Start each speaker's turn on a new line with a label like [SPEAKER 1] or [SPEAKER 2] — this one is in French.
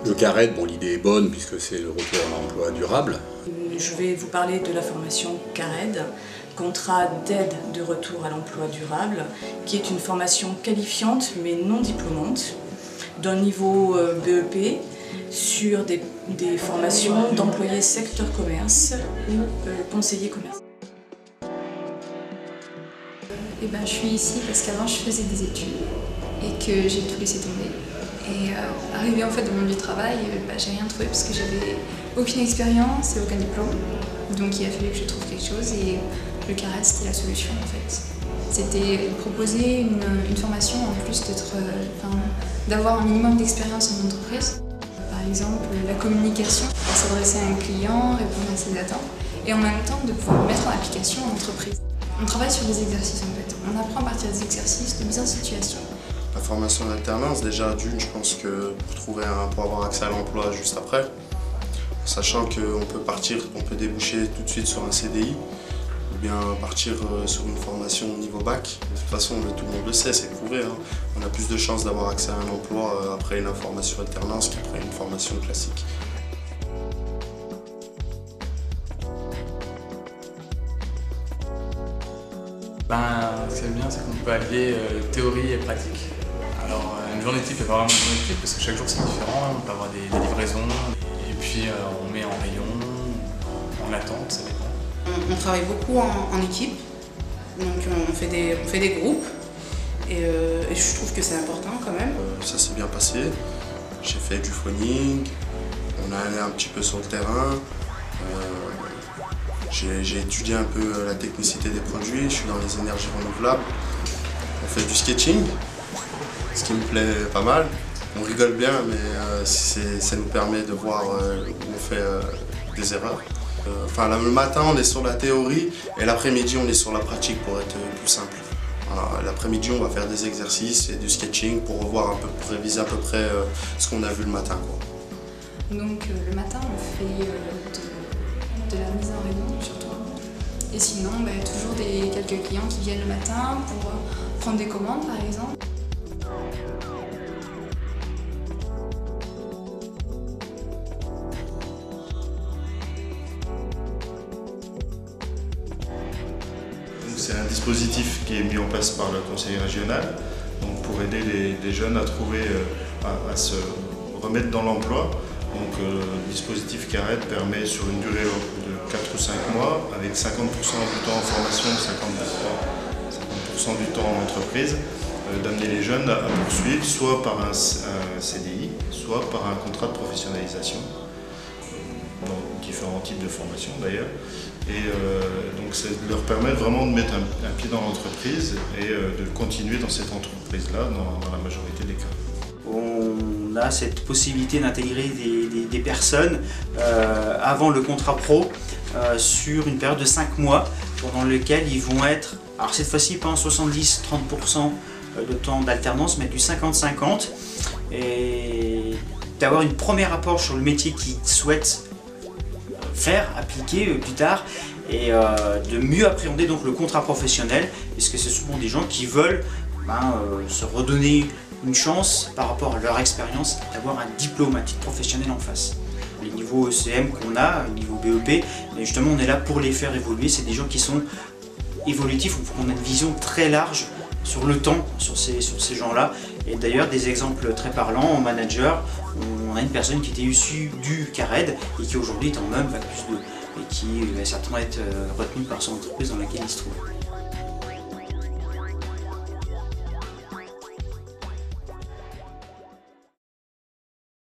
[SPEAKER 1] Le CARED, bon, l'idée est bonne puisque c'est le retour à l'emploi durable.
[SPEAKER 2] Je vais vous parler de la formation CARED, contrat d'aide de retour à l'emploi durable, qui est une formation qualifiante mais non diplômante, d'un niveau BEP, sur des formations d'employés secteur commerce ou conseillers commerce.
[SPEAKER 3] Je suis ici parce qu'avant je faisais des études et que j'ai tout laissé tomber. Et arrivé en fait dans mon lieu de travail, j'ai rien trouvé parce que j'avais aucune expérience et aucun diplôme. Donc il a fallu que je trouve quelque chose et le CARED c'était la solution en fait. C'était proposer une formation en plus d'avoir un minimum d'expérience en entreprise. Par exemple la communication, s'adresser à un client, répondre à ses attentes et en même temps de pouvoir mettre en application en entreprise. On travaille sur des exercices en fait. On apprend à partir des exercices de mise en situation.
[SPEAKER 4] La formation d'alternance, déjà d'une, je pense que pour avoir accès à l'emploi juste après, sachant qu'on peut déboucher tout de suite sur un CDI, ou bien partir sur une formation au niveau bac. De toute façon, tout le monde le sait, c'est prouvé. On a plus de chances d'avoir accès à un emploi après une formation alternance qu'après une formation classique.
[SPEAKER 5] Ce qui est bien, c'est qu'on peut allier théorie et pratique. Alors, une journée type n'est pas vraiment une journée type parce que chaque jour c'est différent. On peut avoir des livraisons et puis on met en rayon, en attente, ça dépend.
[SPEAKER 6] On travaille beaucoup en équipe, donc on fait des groupes et je trouve que c'est important quand même.
[SPEAKER 4] Ça s'est bien passé, j'ai fait du phoning, on a allé un petit peu sur le terrain. J'ai étudié un peu la technicité des produits, je suis dans les énergies renouvelables. On fait du sketching, ce qui me plaît pas mal. On rigole bien, mais ça nous permet de voir où on fait des erreurs. Le matin, on est sur la théorie et l'après-midi, on est sur la pratique pour être plus simple. L'après-midi, on va faire des exercices et du sketching pour réviser à peu près ce qu'on a vu le matin.
[SPEAKER 3] Donc le matin, on fait de la mise en rayon surtout. Et sinon, toujours quelques clients qui viennent le matin pour prendre des commandes par exemple.
[SPEAKER 7] C'est un dispositif qui est mis en place par le conseil régional pour aider les jeunes à trouver, à se remettre dans l'emploi. Le dispositif CARED permet sur une durée de 4 ou 5 mois, avec 50% du temps en formation, 50% du temps en entreprise, d'amener les jeunes à poursuivre soit par un CDI, soit par un contrat de professionnalisation, dans différents types de formations d'ailleurs. Et donc ça leur permet vraiment de mettre un pied dans l'entreprise et de continuer dans cette entreprise-là dans la majorité des cas.
[SPEAKER 8] On a cette possibilité d'intégrer des personnes avant le contrat pro sur une période de 5 mois pendant lequel ils vont être, alors cette fois-ci pas en 70-30% de temps d'alternance mais du 50-50 et d'avoir une première approche sur le métier qu'ils souhaitent appliquer plus tard et de mieux appréhender donc le contrat professionnel puisque c'est souvent des gens qui veulent se redonner une chance par rapport à leur expérience d'avoir un diplôme, un titre professionnel en face. Les niveaux ECM qu'on a, le niveau BEP, mais justement on est là pour les faire évoluer, c'est des gens qui sont évolutifs, on a une vision très large sur le temps, sur ces gens-là. Et d'ailleurs des exemples très parlants, en manager, on a une personne qui était issue du CARED et qui aujourd'hui est en même Bac+2 et qui va certainement être retenue par son entreprise dans laquelle il se trouve.